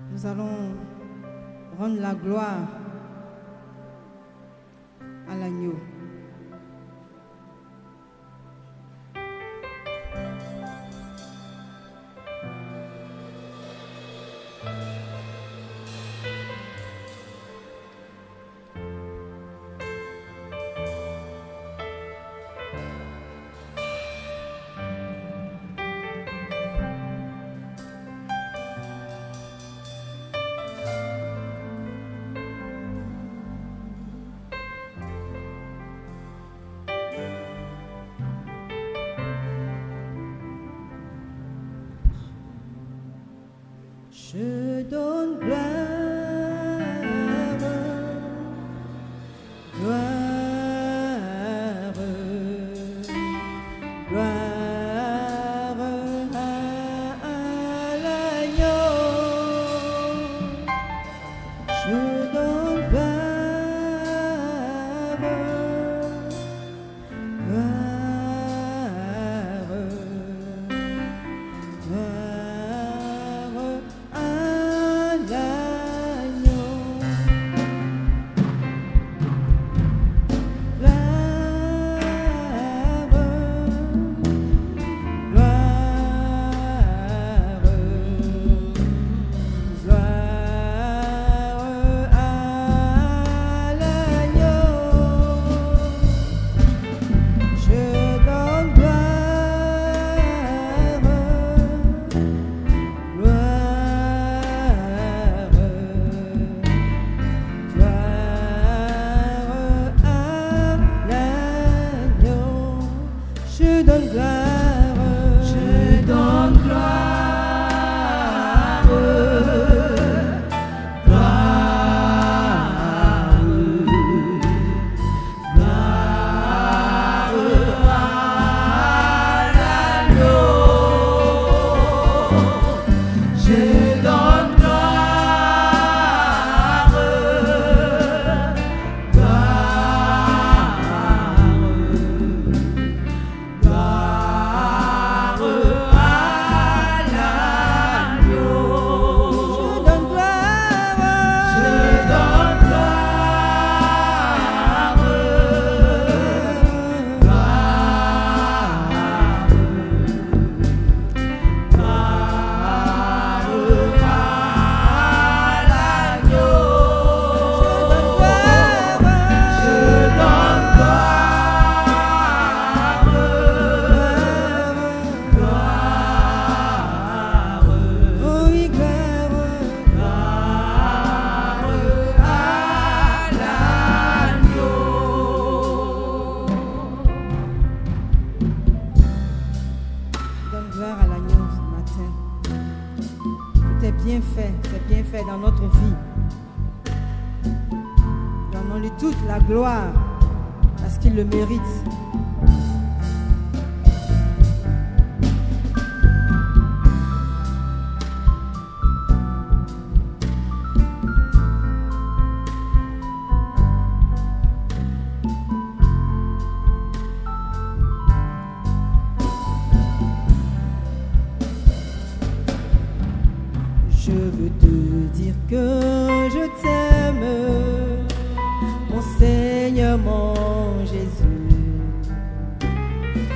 Nous allons rendre la gloire à l'agneau. Je donne gloire, gloire, gloire à l'agneau. Je donne gloire, je donne gloire, je donne gloire, gloire, gloire à l'agneau. Je donne gloire, à l'agneau ce matin. Tout est bien fait, c'est bien fait dans notre vie. Donnons-lui toute la gloire parce qu'il le mérite. Je veux te dire que je t'aime, mon Seigneur, mon Jésus.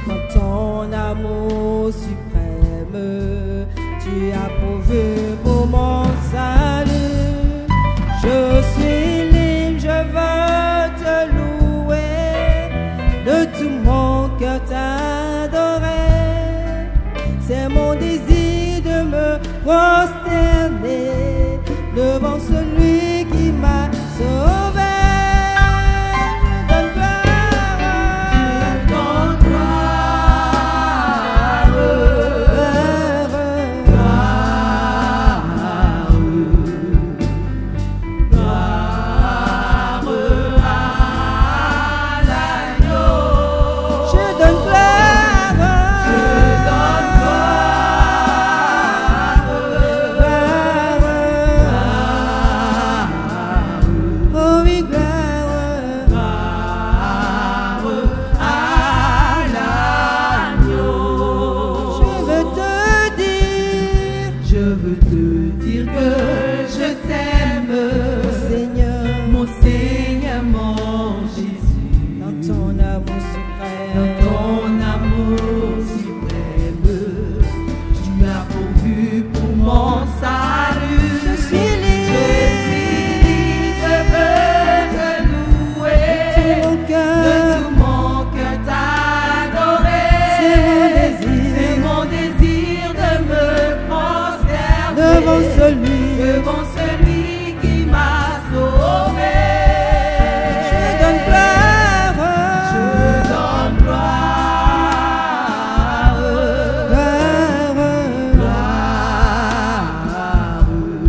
Dans ton amour suprême, tu as prouvé pour mon salut. Je suis libre, je veux te louer, de tout mon cœur t'adorer. C'est mon désir de me prosterner devant celui qui m'a sauvé. Je veux te dire que devant celui qui m'a sauvé. Je donne gloire,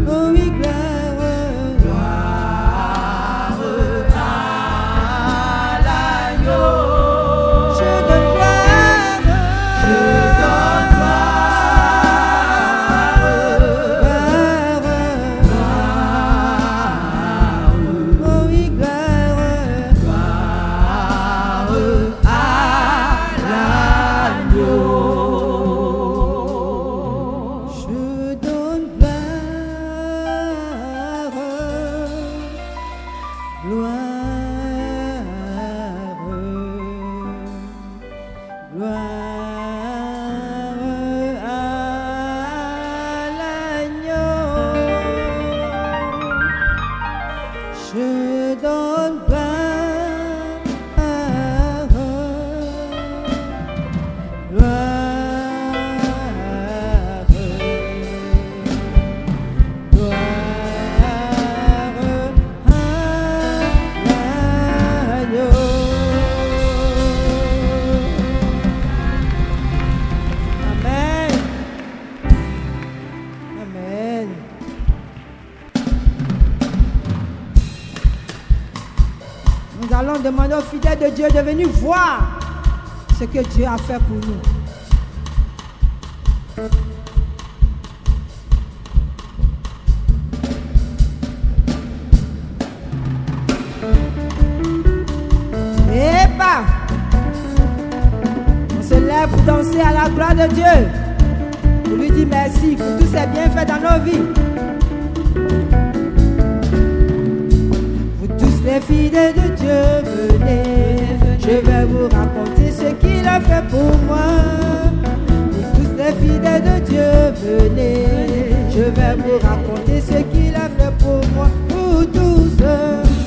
oh oui, gloire, à l'agneau. je donne gloire, oh oui, gloire, je donne gloire à l'agneau. Je donne Amen. Amen. Nous allons demander aux fidèles de Dieu de venir voir ce que Dieu a fait pour nous. Et pas. On se lève pour danser à la gloire de Dieu. Pour lui dire merci pour tous ses bienfaits dans nos vies. Vous tous les fidèles de Dieu, venez. Je vais vous raconter ce qu'il a fait pour moi. Vous tous les fidèles de Dieu, venez. Je vais vous raconter ce qu'il a fait pour moi. Vous tous.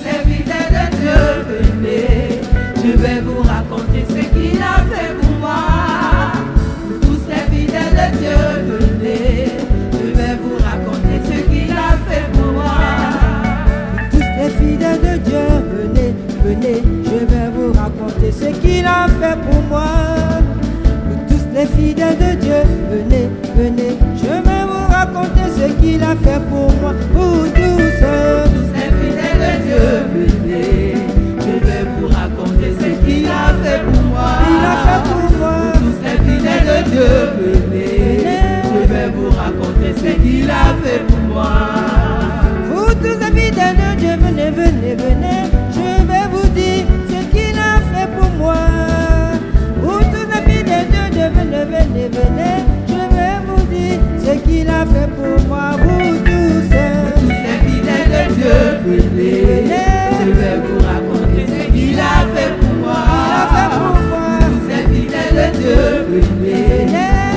Les fidèles de Dieu, venez. Je vais vous raconter ce qu'il a fait pour moi. Tous les fidèles de Dieu, venez. Je vais vous raconter ce qu'il a fait pour moi. Tous les fidèles de Dieu, venez, venez, je vais vous raconter ce qu'il a fait pour moi. Tous les fidèles de Dieu, venez, venez, je vais vous raconter ce qu'il a fait pour moi. Vous tous, les fidèles de Dieu, venez. Je vais vous raconter ce qu'il a fait pour moi. Il a fait pour moi. Tous les fidèles de Dieu, venez. Je vais vous raconter ce qu'il a fait pour moi. Vous tous les fidèles de Dieu, venez, venez, venez, je vais vous dire ce qu'il a fait pour moi. Vous tous les fidèles de Dieu, venez, venez, venez, je vais vous dire ce qu'il a fait pour moi. Vous tous les fidèles de Dieu, venez, je vais vous raconter ce qu'il a fait pour moi. Il a fait pour moi. Tous les fidèles de Dieu, venez,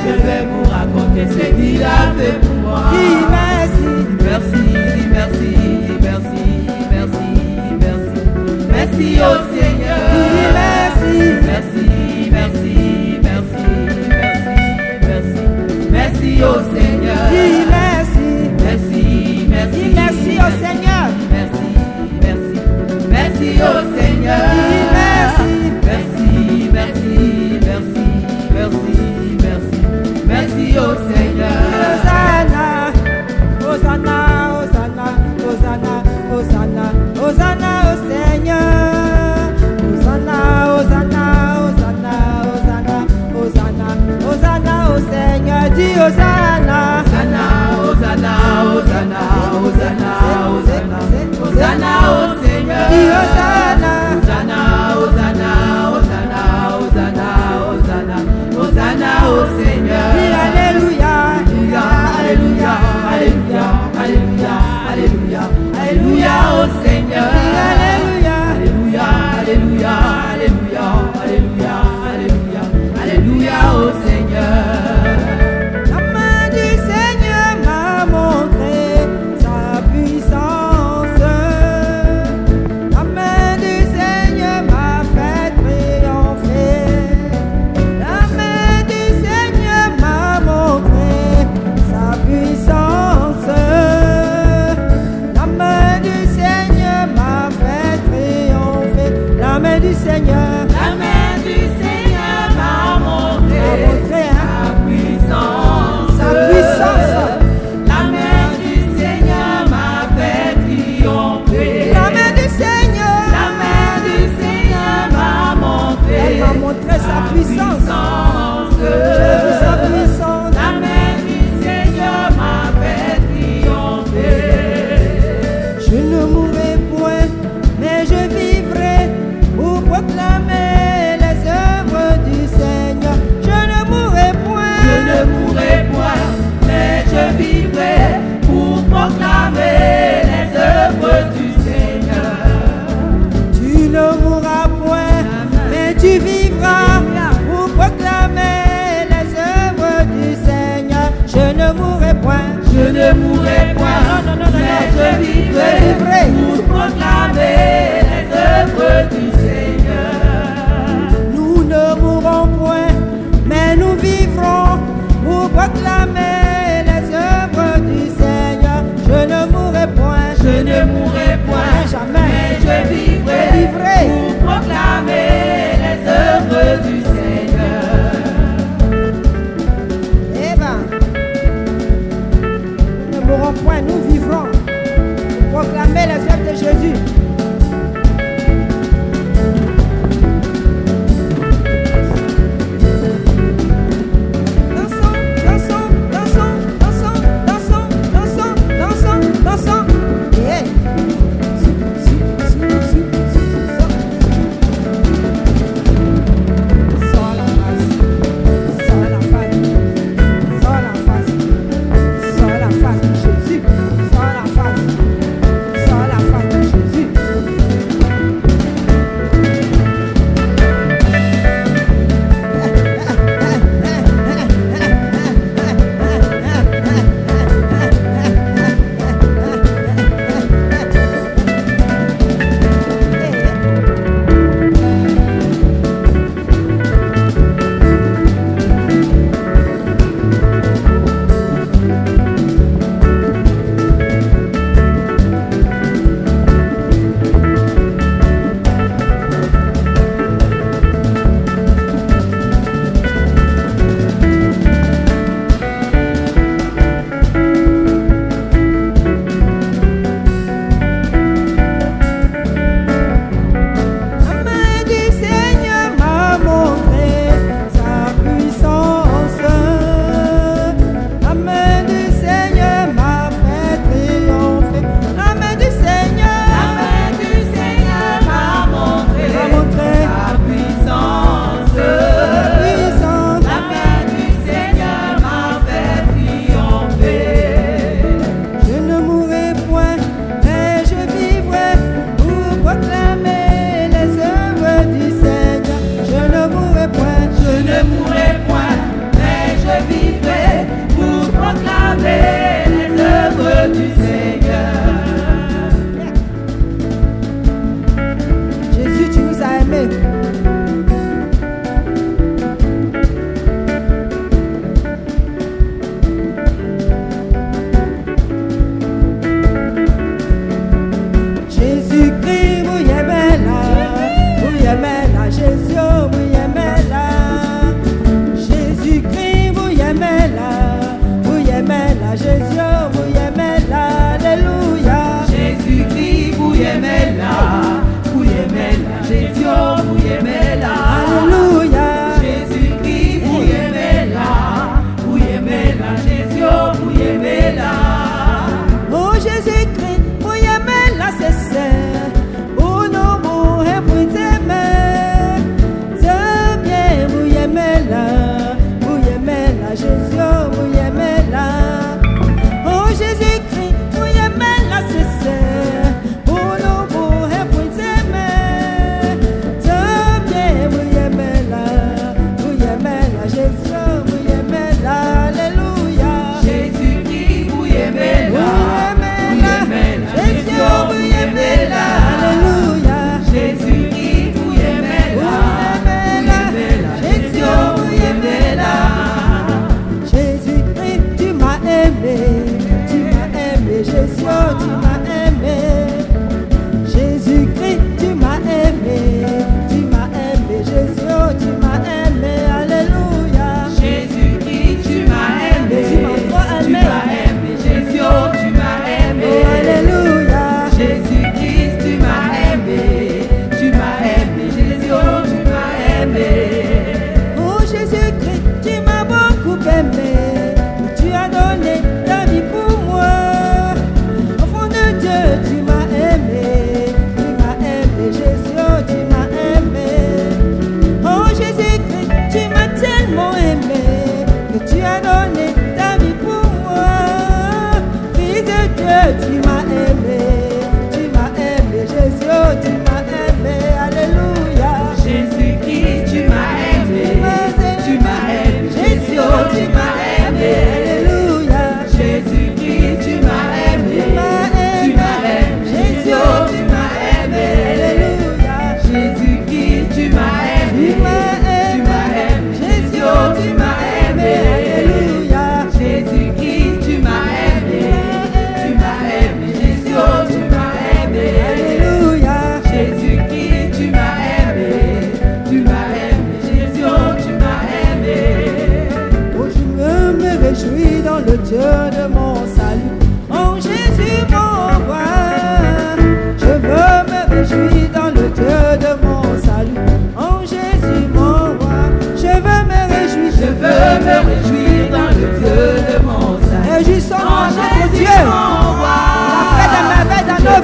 je vais vous raconter ce qu'il a fait pour moi. Dis merci. Merci, merci, merci, merci, merci. Merci au Seigneur. Dis merci. Merci, merci, merci, merci, merci. Merci au Seigneur. Dis merci. Merci, merci. Dis merci au Seigneur. Merci, merci. Merci au Seigneur. Dis merci. Merci, merci, merci, merci, merci. Merci au Seigneur. Hosanna, Hosanna, Hosanna, Hosanna, Hosanna, Hosanna au Seigneur. Hosanna, Hosanna, Hosanna, Hosanna, Hosanna, Hosanna au Seigneur. Dis Hosanna. Hosanna, Hosanna, Hosanna, Hosanna, Hosanna, Hosanna au Seigneur. Dis Hosanna. Hosanna, Hosanna, Hosanna, Hosanna, Hosanna, Hosanna au Seigneur. Dis Alléluia. Alléluia, Alléluia, Alléluia, Alléluia, Alléluia au Seigneur. Dis Alléluia. Alléluia, Alléluia, Alléluia, Alléluia, Alléluia, Alléluia au Seigneur. La main du Seigneur m'a montré sa puissance. La main du Seigneur m'a fait triompher. La main du Seigneur m'a montré sa puissance. ne mourrai point, mais je vivrai pour proclamer les œuvres du Seigneur. Nous ne mourrons point, mais nous vivrons pour proclamer les œuvres du Seigneur. Je ne mourrai point, je ne mourrai point, jamais, mais je vivrai pour proclamer les œuvres du Seigneur. Eh ben, nous ne mourrons point, nous vivrons pour proclamer les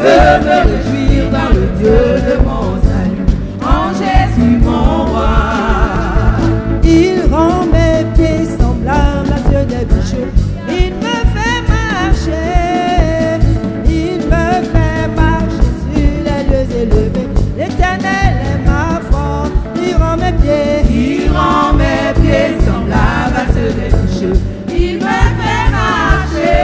veux me réjouir dans le Dieu de mon salut, en Jésus mon roi. Il rend mes pieds semblables à ceux des bûcheux. Il me fait marcher. Il me fait marcher sur les lieux élevés. L'Éternel est ma force. Il rend mes pieds. Il rend mes pieds semblables à ceux des bûcheux. Il me fait marcher.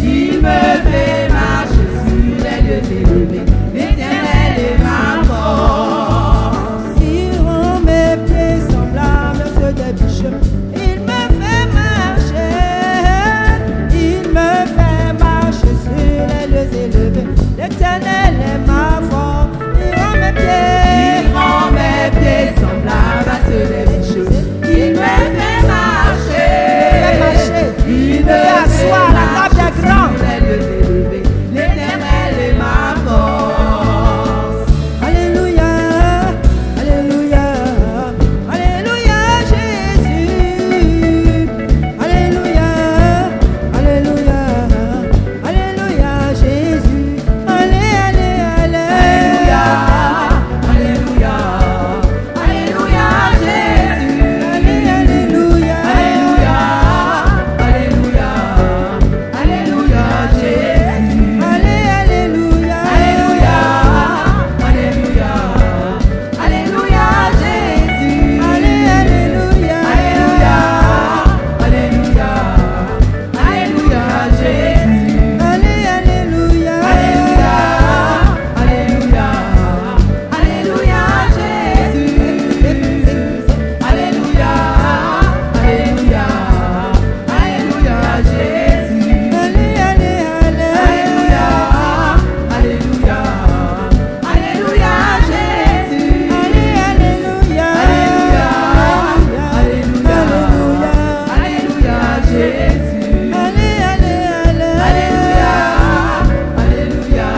Il me fait marcher sur les lieux élevés. L'Éternel est ma force. Il rend mes pieds semblables à ceux des bûcheux. Il me fait marcher. Il me fait marcher sur les lieux élevés. L'Éternel est ma force. Il rend mes pieds. Il rend mes pieds semblables à ceux des bûcheux. Il me fait marcher. Il me fait asseoir à la table des grands. sur les lieux élevés. L'Éternel est ma force. Alléluia, Alléluia, Alléluia, Jésus. Alléluia, Alléluia, Alléluia, Jésus. Allé, allé, allé. Alléluia, Alléluia, Alléluia, Jésus. Allé, alléluia. Alléluia, Alléluia, Alléluia, Jésus. Allé, alléluia. Alléluia, Alléluia, Alléluia, Jésus. Allé, alléluia. Alléluia, Alléluia, Alléluia, Jésus. Allé, alléluia. Alléluia, Alléluia, Alléluia, Jésus. Alléluia, Alléluia, Alléluia, Jésus. Allé, allé, allé. Alléluia, Alléluia, Alléluia, Jésus. Allé, alléluia. Alléluia, Alléluia, Jésus. Allé, allé, allé. Alléluia, Alléluia,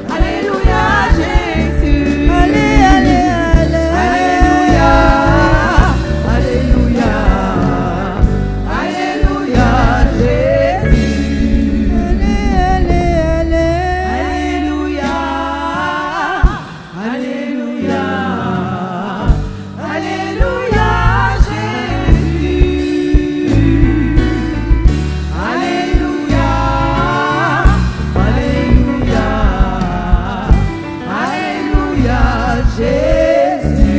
Alléluia, Jésus. Allé, allé, allé. Alléluia, Alléluia, Alléluia, Jésus. Allé, allé, allé. Alléluia, Alléluia, Alléluia, Jésus. Alléluia, Alléluia, Alléluia, Jésus.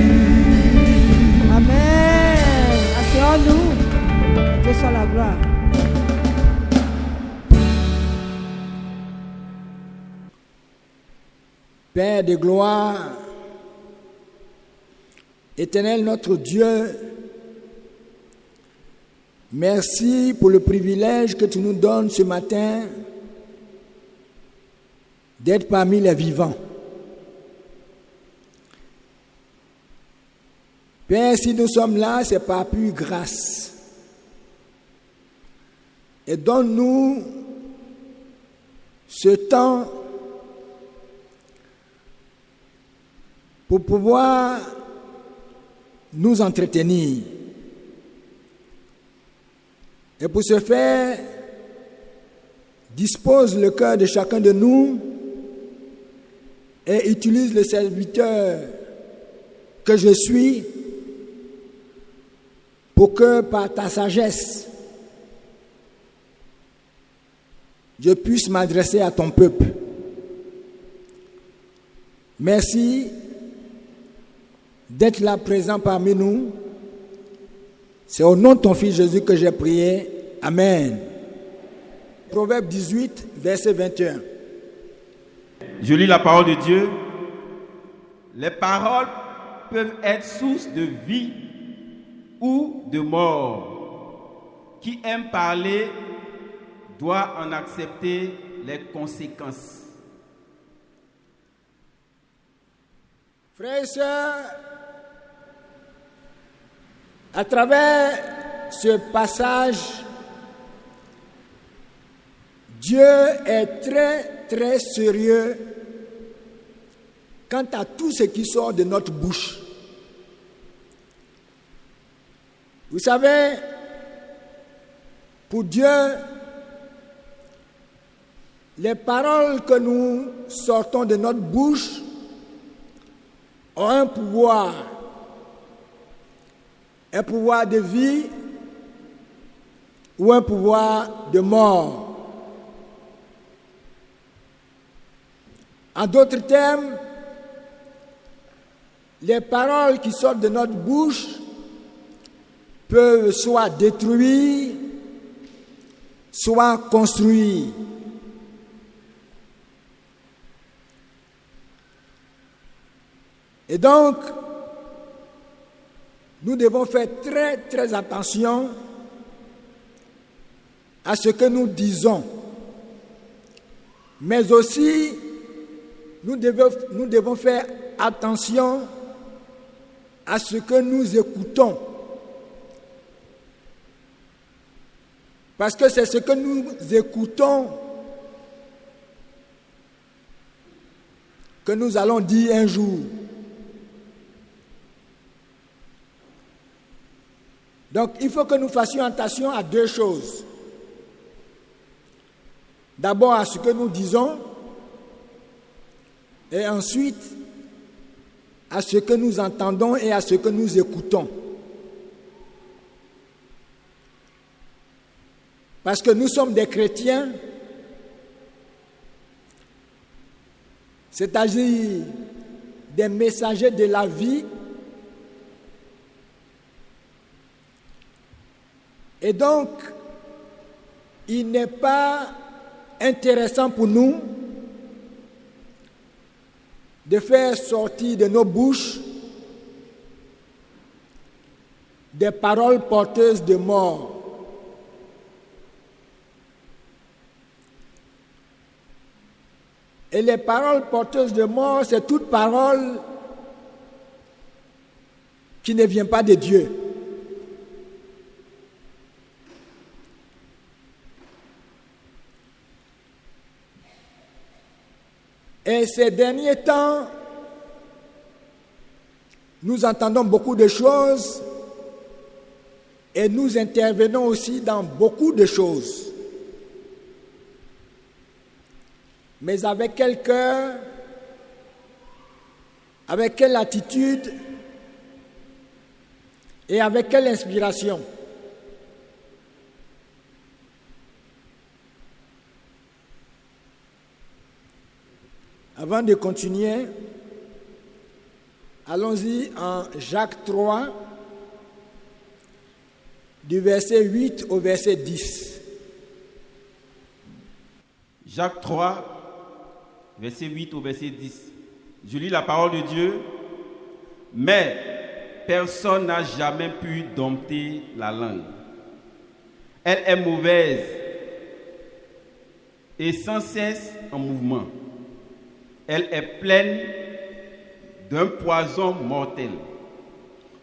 Amen. Asseyons-nous. Que soit la gloire. Père de gloire, Éternel notre Dieu, merci pour le privilège que tu nous donnes ce matin d'être parmi les vivants. Père, si nous sommes là, c'est par pure grâce. Et donne-nous ce temps pour pouvoir nous entretenir. Et pour ce faire, dispose le cœur de chacun de nous et utilise le serviteur que je suis pour que par ta sagesse, je puisse m'adresser à ton peuple. Merci d'être là présent parmi nous. C'est au nom de ton Fils Jésus que j'ai prié. Amen. Proverbe 18, verset 21. Je lis la parole de Dieu. Les paroles peuvent être source de vie ou de mort. Qui aime parler doit en accepter les conséquences. Frères et sœurs, à travers ce passage, Dieu est très, très sérieux quant à tout ce qui sort de notre bouche. Vous savez, pour Dieu, les paroles que nous sortons de notre bouche ont un pouvoir de vie ou un pouvoir de mort. En d'autres termes, les paroles qui sortent de notre bouche peuvent soit détruire, soit construire. Et donc, nous devons faire très, très attention à ce que nous disons. Mais aussi, nous devons faire attention à ce que nous écoutons. Parce que c'est ce que nous écoutons que nous allons dire un jour. Donc, il faut que nous fassions attention à deux choses. D'abord à ce que nous disons et ensuite à ce que nous entendons et à ce que nous écoutons. Parce que nous sommes des chrétiens, c'est-à-dire des messagers de la vie. Et donc, il n'est pas intéressant pour nous de faire sortir de nos bouches des paroles porteuses de mort. Et les paroles porteuses de mort, c'est toute parole qui ne vient pas de Dieu. Et ces derniers temps, nous entendons beaucoup de choses et nous intervenons aussi dans beaucoup de choses. Mais avec quel cœur, avec quelle attitude et avec quelle inspiration? Avant de continuer, allons-y en Jacques 3, du verset 8 au verset 10. Jacques 3, verset 8 au verset 10. Je lis la parole de Dieu. Mais personne n'a jamais pu dompter la langue. Elle est mauvaise et sans cesse en mouvement. Elle est pleine d'un poison mortel.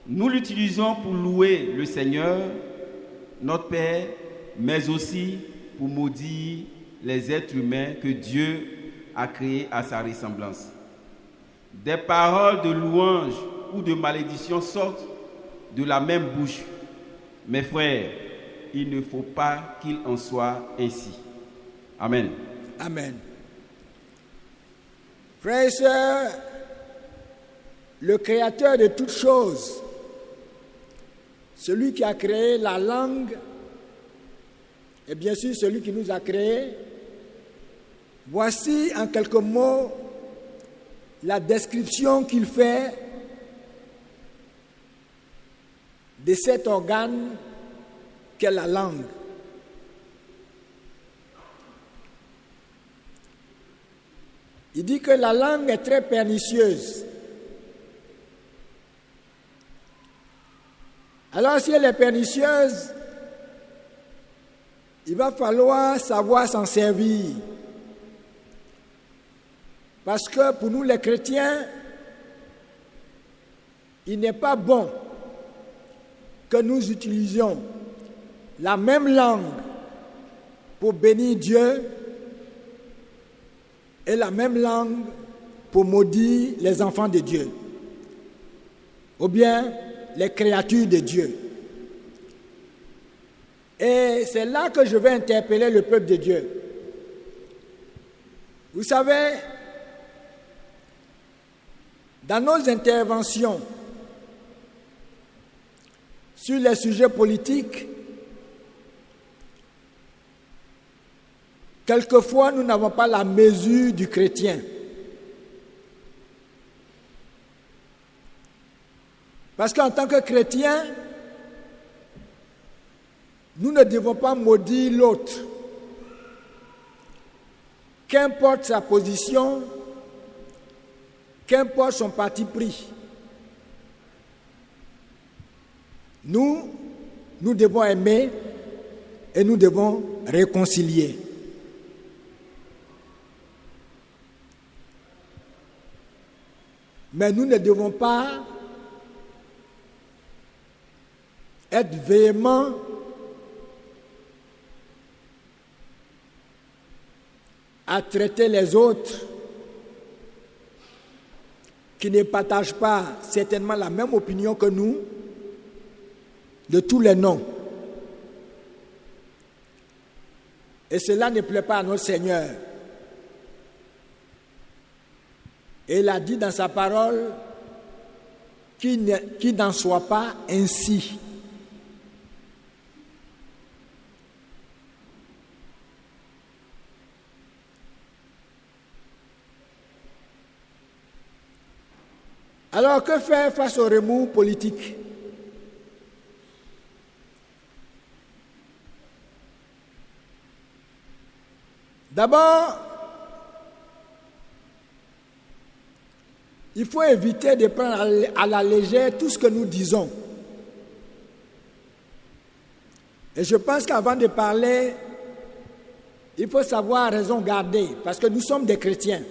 Nous l'utilisons pour louer le Seigneur, notre Père, mais aussi pour maudire les êtres humains que Dieu a créés à sa ressemblance. Des paroles de louange ou de malédiction sortent de la même bouche. Mes frères, il ne faut pas qu'il en soit ainsi. Amen. Amen. Frères et sœurs, le Créateur de toutes choses, celui qui a créé la langue, et bien sûr celui qui nous a créés, voici en quelques mots la description qu'il fait de cet organe qu'est la langue. Il dit que la langue est très pernicieuse. Alors si elle est pernicieuse, il va falloir savoir s'en servir. Parce que pour nous les chrétiens, il n'est pas bon que nous utilisions la même langue pour bénir Dieu et la même langue pour maudire les enfants de Dieu, ou bien les créatures de Dieu. Et c'est là que je vais interpeller le peuple de Dieu. Vous savez, dans nos interventions sur les sujets politiques, quelquefois nous n'avons pas la mesure du chrétien. Parce qu'en tant que chrétien, nous ne devons pas maudire l'autre. Qu'importe sa position, qu'importe son parti pris, nous devons aimer et nous devons réconcilier. Mais nous ne devons pas être véhéments à traiter les autres qui ne partagent pas certainement la même opinion que nous de tous les noms. Et cela ne plaît pas à notre Seigneur. Et il a dit dans sa parole qu'il n'en soit pas ainsi. Alors, que faire face au remous politique? D'abord, il faut éviter de prendre à la légère tout ce que nous disons. Et je pense qu'avant de parler, il faut savoir raison garder, parce que nous sommes des chrétiens.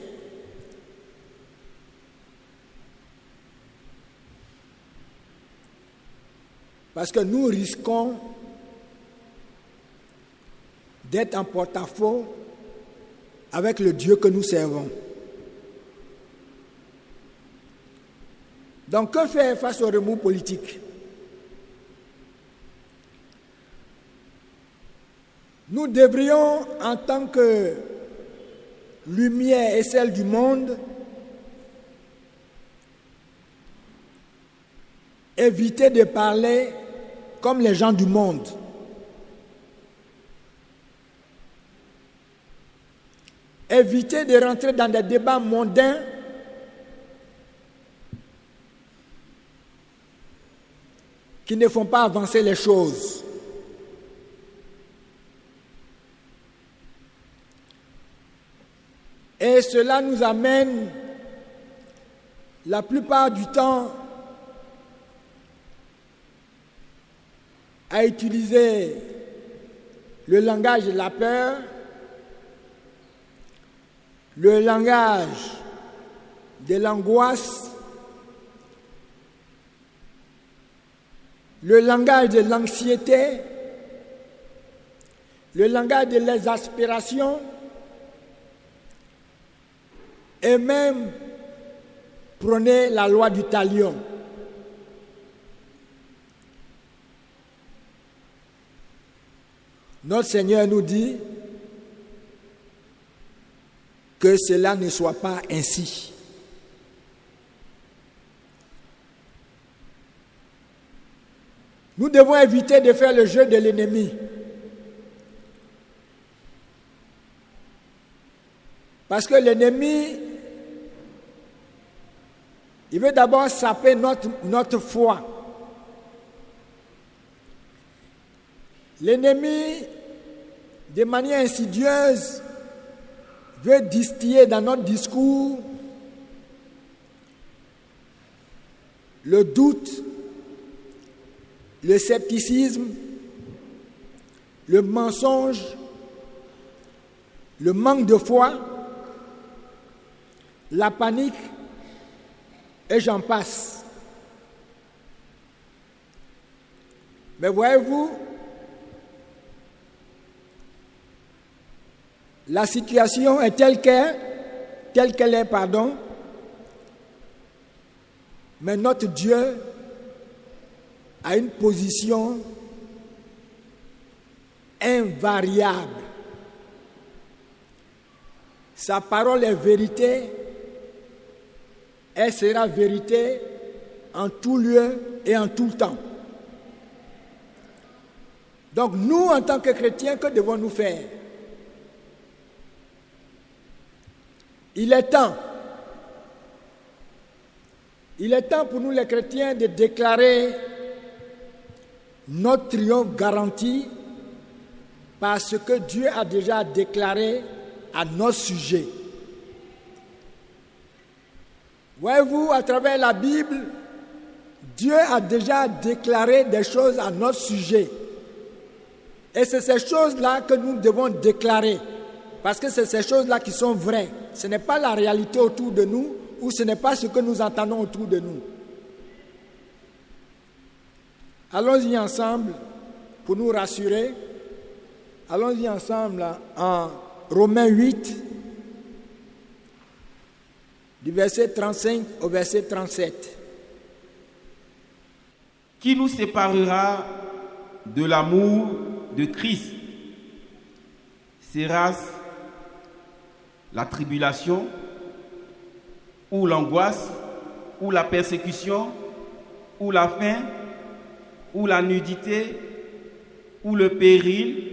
Parce que nous risquons d'être en porte-à-faux avec le Dieu que nous servons. Donc, que faire face au remous politique? Nous devrions, en tant que lumière et celle du monde, éviter de parler comme les gens du monde. Éviter de rentrer dans des débats mondains qui ne font pas avancer les choses. Et cela nous amène la plupart du temps à utiliser le langage de la peur, le langage de l'angoisse, le langage de l'anxiété, le langage de l'exaspération et même prôner la loi du talion. Notre Seigneur nous dit que cela ne soit pas ainsi. Nous devons éviter de faire le jeu de l'ennemi. Parce que l'ennemi, il veut d'abord saper notre foi. L'ennemi, de manière insidieuse, veut distiller dans notre discours le doute, le scepticisme, le mensonge, le manque de foi, la panique, et j'en passe. Mais voyez-vous, la situation est telle qu'elle est, mais notre Dieu a une position invariable. Sa parole est vérité. Elle sera vérité en tout lieu et en tout temps. Donc nous, en tant que chrétiens, que devons-nous faire? Il est temps pour nous les chrétiens de déclarer notre triomphe garanti par ce que Dieu a déjà déclaré à notre sujet. Voyez-vous, à travers la Bible, Dieu a déjà déclaré des choses à notre sujet. Et c'est ces choses-là que nous devons déclarer. Parce que c'est ces choses-là qui sont vraies. Ce n'est pas la réalité autour de nous ou ce n'est pas ce que nous entendons autour de nous. Allons-y ensemble pour nous rassurer. Allons-y ensemble en Romains 8, du verset 35 au verset 37. Qui nous séparera de l'amour de Christ? Sera-ce la tribulation, ou l'angoisse, ou la persécution, ou la faim, ou la nudité, ou le péril,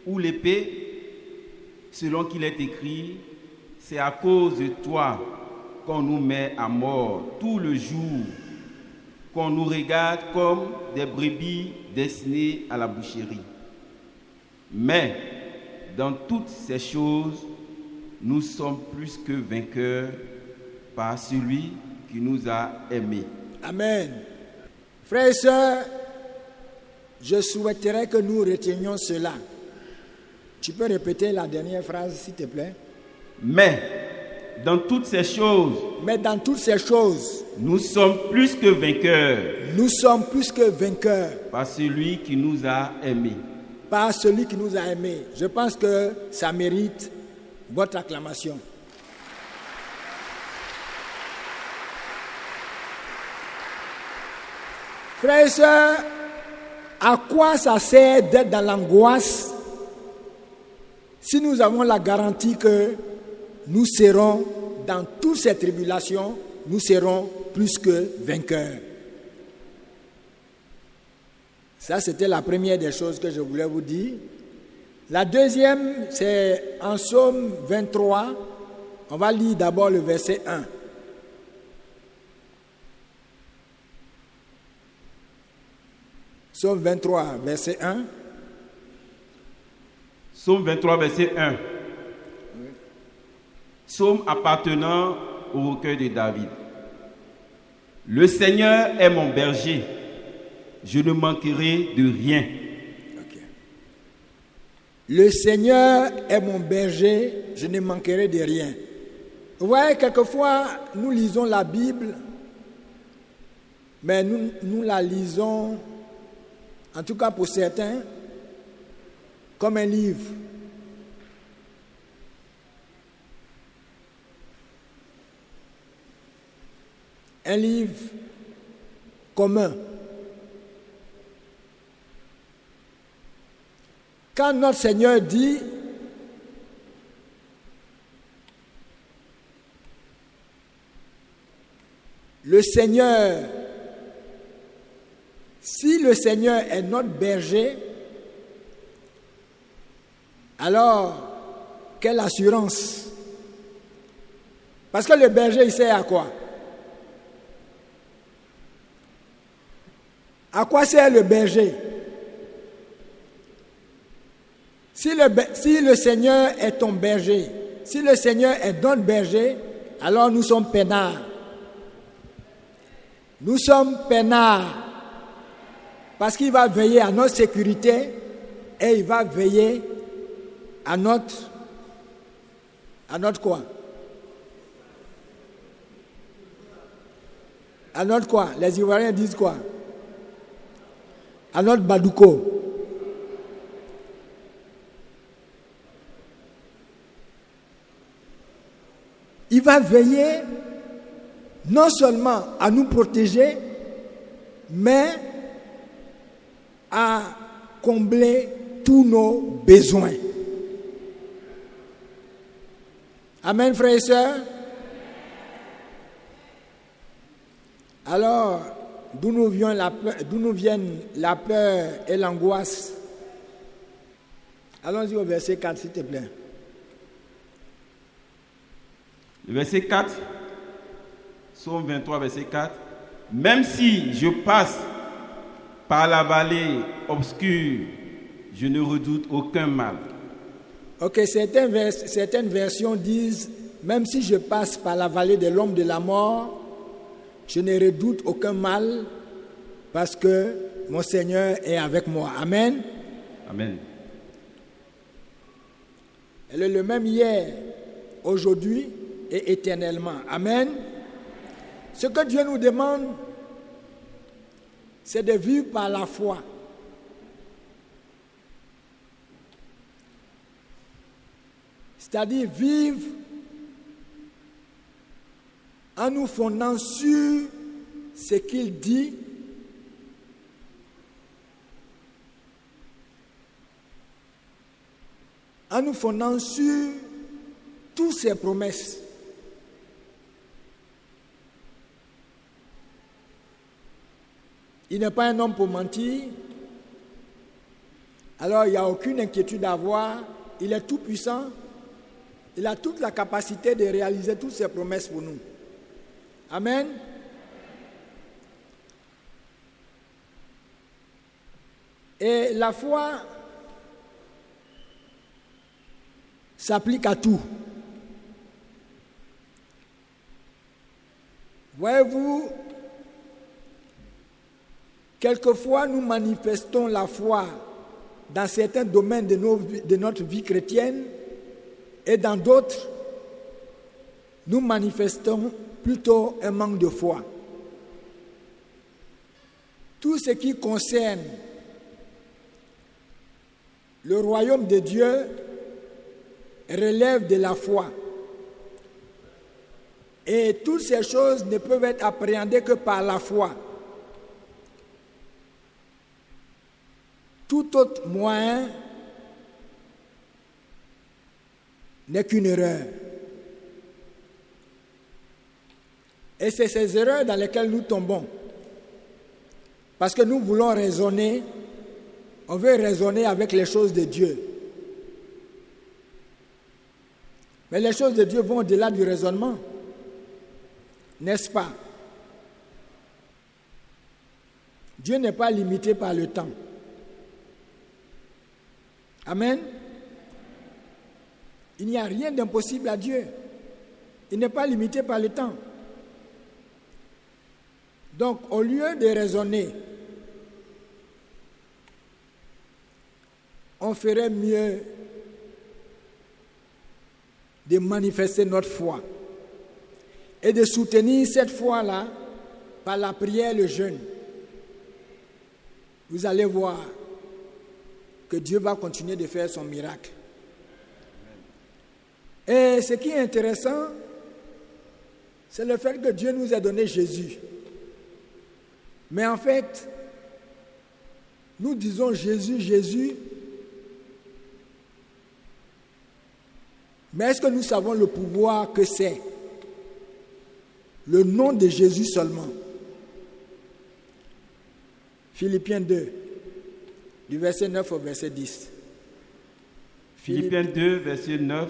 ou l'épée? Selon qu'il est écrit, c'est à cause de toi qu'on nous met à mort tout le jour, qu'on nous regarde comme des brebis destinées à la boucherie. Mais dans toutes ces choses, nous sommes plus que vainqueurs par celui qui nous a aimés. Amen. Frères et sœurs, je souhaiterais que nous retenions cela. Tu peux répéter la dernière phrase, s'il te plaît? Mais dans toutes ces choses, nous sommes plus que vainqueurs. Nous sommes plus que vainqueurs. Par celui qui nous a aimés. Par celui qui nous a aimés. Je pense que ça mérite votre acclamation. Frères et sœurs, à quoi ça sert d'être dans l'angoisse si nous avons la garantie que nous serons dans toutes ces tribulations, nous serons plus que vainqueurs? Ça, c'était la première des choses que je voulais vous dire. La deuxième, c'est en Psaume 23. On va lire d'abord le verset 1. Psaume 23, verset 1. Psaume 23, verset 1. Psaume appartenant au recueil de David. Le Seigneur est mon berger. Je ne manquerai de rien. Okay. Le Seigneur est mon berger, je ne manquerai de rien. Vous voyez, quelquefois, nous lisons la Bible, mais nous la lisons, en tout cas pour certains, comme un livre. Un livre commun. Quand notre Seigneur dit le Seigneur, si le Seigneur est notre berger, alors quelle assurance? Parce que le berger, il sert à quoi? À quoi sert le berger? Si le Seigneur est ton berger, si le Seigneur est notre berger, alors nous sommes peinards. Nous sommes peinards parce qu'il va veiller à notre sécurité et il va veiller à notre quoi? À notre quoi? Les Ivoiriens disent quoi? À notre badouko. Il va veiller non seulement à nous protéger, mais à combler tous nos besoins. Amen, frères et sœurs. Alors, d'où nous viennent la peur et l'angoisse? Allons-y au verset 4, s'il te plaît. Le verset 4, Psaume 23, verset 4. Même si je passe par la vallée obscure, je ne redoute aucun mal. Ok, certaines versions disent, même si je passe par la vallée de l'ombre de la mort, je ne redoute aucun mal parce que mon Seigneur est avec moi. Amen. Amen. Elle est le même hier, aujourd'hui et éternellement. Amen. Ce que Dieu nous demande, c'est de vivre par la foi. C'est-à-dire vivre en nous fondant sur ce qu'il dit, en nous fondant sur toutes ses promesses. Il n'est pas un homme pour mentir, alors il n'y a aucune inquiétude à avoir. Il est tout puissant, il a toute la capacité de réaliser toutes ses promesses pour nous. Amen. Et la foi s'applique à tout. Voyez-vous, quelquefois nous manifestons la foi dans certains domaines de notre vie chrétienne et dans d'autres, nous manifestons plutôt un manque de foi. Tout ce qui concerne le royaume de Dieu relève de la foi. Et toutes ces choses ne peuvent être appréhendées que par la foi. Tout autre moyen n'est qu'une erreur. Et c'est ces erreurs dans lesquelles nous tombons. Parce que nous voulons raisonner, on veut raisonner avec les choses de Dieu. Mais les choses de Dieu vont au-delà du raisonnement. N'est-ce pas? Dieu n'est pas limité par le temps. Amen. Il n'y a rien d'impossible à Dieu. Il n'est pas limité par le temps. Donc, au lieu de raisonner, on ferait mieux de manifester notre foi et de soutenir cette foi-là par la prière et le jeûne. Vous allez voir que Dieu va continuer de faire son miracle. Et ce qui est intéressant, c'est le fait que Dieu nous a donné Jésus. Mais en fait, nous disons Jésus, Jésus, mais est-ce que nous savons le pouvoir que c'est? Le nom de Jésus seulement. Philippiens 2, du verset 9 au verset 10. Philippiens 2, verset 9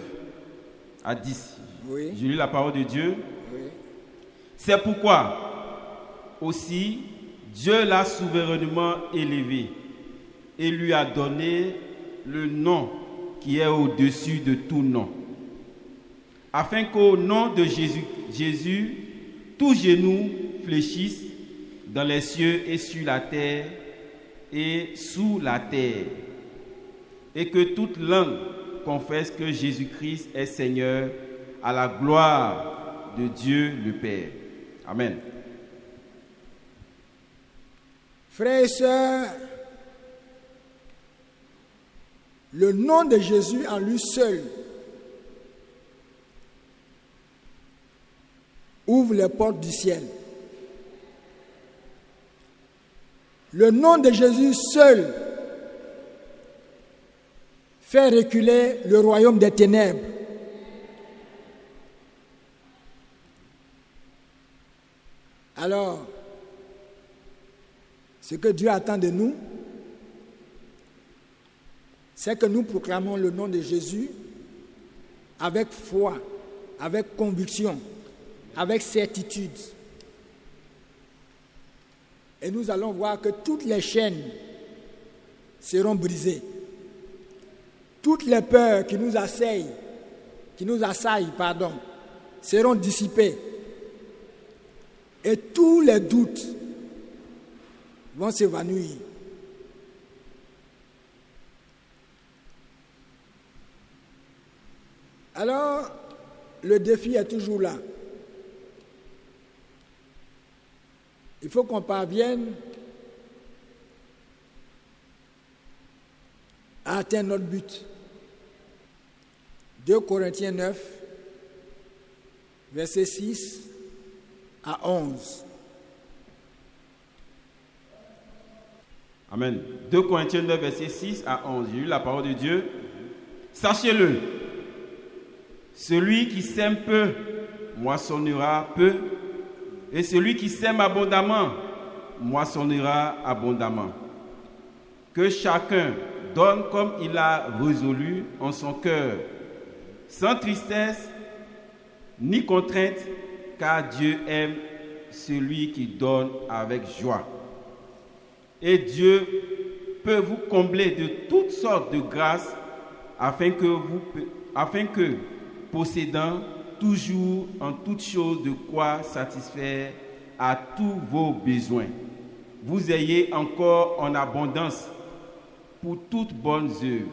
à 10. Oui. Je lis la parole de Dieu. Oui. C'est pourquoi aussi Dieu l'a souverainement élevé et lui a donné le nom qui est au-dessus de tout nom, afin qu'au nom de Jésus, tous genoux fléchissent dans les cieux et sur la terre et sous la terre, et que toute langue confesse que Jésus-Christ est Seigneur, à la gloire de Dieu le Père. Amen. Frères et sœurs, le nom de Jésus en lui seul ouvre les portes du ciel. Le nom de Jésus seul fait reculer le royaume des ténèbres. Alors, ce que Dieu attend de nous, c'est que nous proclamons le nom de Jésus avec foi, avec conviction, avec certitude. Et nous allons voir que toutes les chaînes seront brisées. Toutes les peurs qui nous assaillent, seront dissipées. Et tous les doutes vont s'évanouir. Alors, le défi est toujours là. Il faut qu'on parvienne à atteindre notre but. 2 Corinthiens 9, versets 6 à 11. Amen. 2 Corinthiens 9, versets 6 à 11. J'ai lu la parole de Dieu. Sachez-le, celui qui sème peu, moissonnera peu, et celui qui sème abondamment, moissonnera abondamment. Que chacun donne comme il a résolu en son cœur, sans tristesse ni contrainte, car Dieu aime celui qui donne avec joie. Et Dieu peut vous combler de toutes sortes de grâces afin que possédant toujours en toutes choses de quoi satisfaire à tous vos besoins, vous ayez encore en abondance pour toutes bonnes œuvres.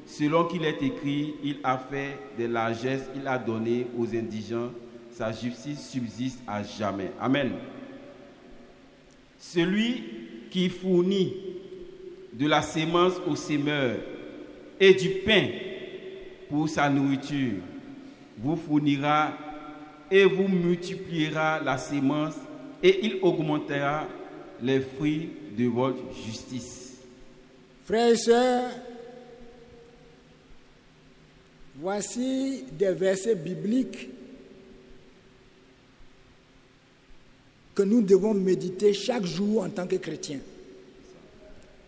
Selon qu'il est écrit, il a fait des largesses, il a donné aux indigents, sa justice subsiste à jamais. Amen. Celui qui fournit de la sémence au semeur et du pain pour sa nourriture, vous fournira et vous multipliera la sémence et il augmentera les fruits de votre justice. Frères et sœurs, voici des versets bibliques que nous devons méditer chaque jour en tant que chrétiens.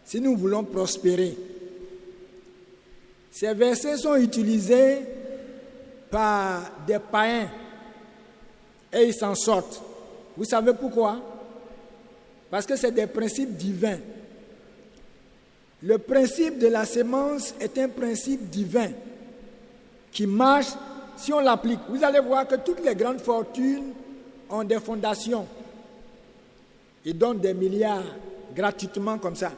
Si nous voulons prospérer, ces versets sont utilisés par des païens et ils s'en sortent. Vous savez pourquoi? Parce que c'est des principes divins. Le principe de la sémence est un principe divin qui marche si on l'applique. Vous allez voir que toutes les grandes fortunes ont des fondations. Ils donnent des milliards gratuitement comme ça.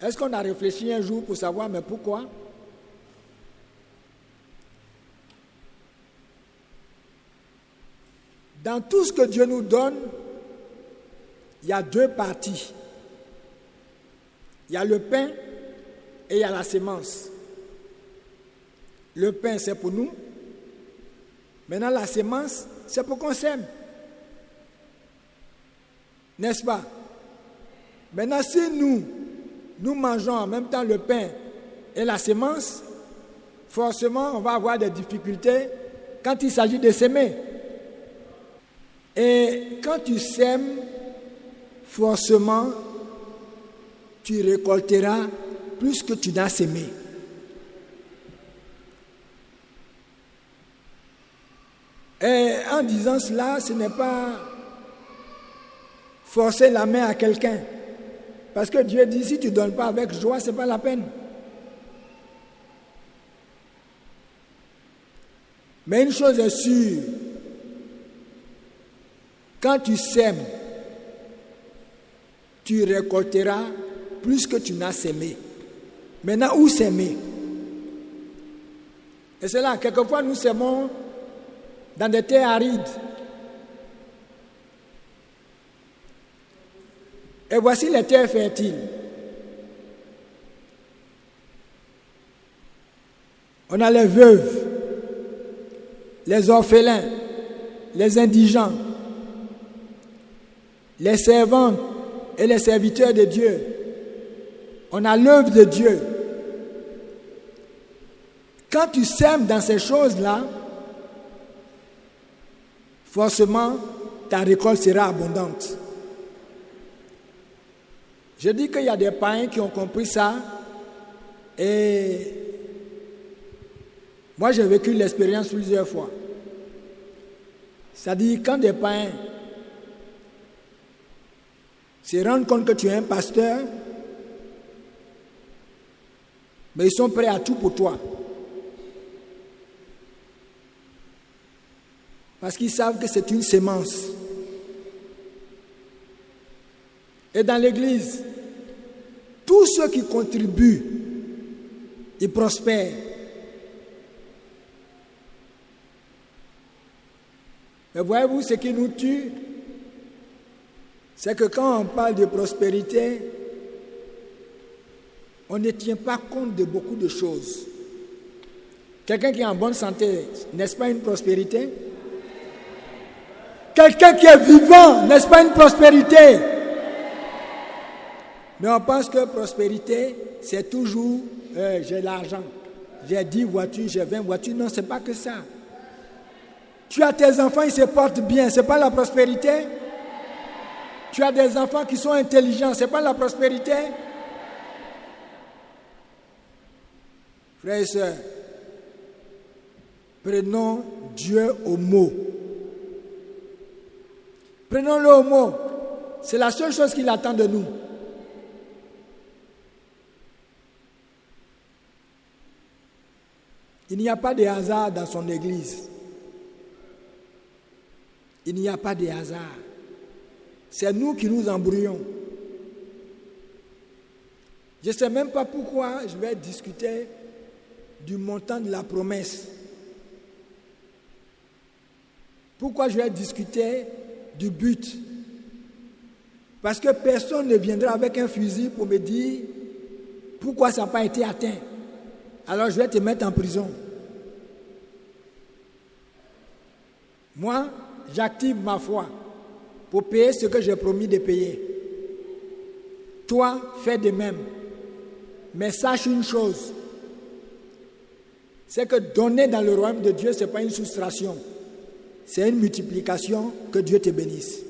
Est-ce qu'on a réfléchi un jour pour savoir mais pourquoi? Dans tout ce que Dieu nous donne, il y a deux parties. Il y a le pain et il y a la sémence. Le pain, c'est pour nous. Maintenant, la sémence, c'est pour qu'on sème. N'est-ce pas? Maintenant, si nous mangeons en même temps le pain et la sémence, forcément, on va avoir des difficultés quand il s'agit de s'aimer. Et quand tu sèmes, forcément, tu récolteras plus que tu n'as sémé. Et en disant cela, ce n'est pas forcer la main à quelqu'un. Parce que Dieu dit, si tu ne donnes pas avec joie, ce n'est pas la peine. Mais une chose est sûre, quand tu sèmes, tu récolteras plus que tu n'as sémé. Maintenant, où s'aimer? Et c'est là, quelquefois nous sémons dans des terres arides. Et voici les terres fertiles. On a les veuves, les orphelins, les indigents, les servantes et les serviteurs de Dieu. On a l'œuvre de Dieu. Quand tu sèmes dans ces choses-là, forcément, ta récolte sera abondante. Je dis qu'il y a des païens qui ont compris ça et moi j'ai vécu l'expérience plusieurs fois. C'est-à-dire quand des païens se rendent compte que tu es un pasteur, mais ils sont prêts à tout pour toi. Parce qu'ils savent que c'est une sémence. Et dans l'église, tous ceux qui contribuent, ils prospèrent. Mais voyez-vous, ce qui nous tue, c'est que quand on parle de prospérité, on ne tient pas compte de beaucoup de choses. Quelqu'un qui est en bonne santé, n'est-ce pas une prospérité? Quelqu'un qui est vivant, n'est-ce pas une prospérité? Mais on pense que prospérité, c'est toujours j'ai l'argent, j'ai 10 voitures, j'ai 20 voitures. Non, ce n'est pas que ça. Tu as tes enfants, ils se portent bien, ce n'est pas la prospérité. Tu as des enfants qui sont intelligents, ce n'est pas la prospérité. Frères et sœurs, prenons Dieu au mot. Prenons-le au mot. C'est la seule chose qu'il attend de nous. Il n'y a pas de hasard dans son église. Il n'y a pas de hasard. C'est nous qui nous embrouillons. Je ne sais même pas pourquoi je vais discuter du montant de la promesse. Pourquoi je vais discuter du but? Parce que personne ne viendra avec un fusil pour me dire pourquoi ça n'a pas été atteint. Alors je vais te mettre en prison. Moi, j'active ma foi pour payer ce que j'ai promis de payer. Toi, fais de même. Mais sache une chose, c'est que donner dans le royaume de Dieu, ce n'est pas une soustraction. C'est une multiplication. Que Dieu te bénisse.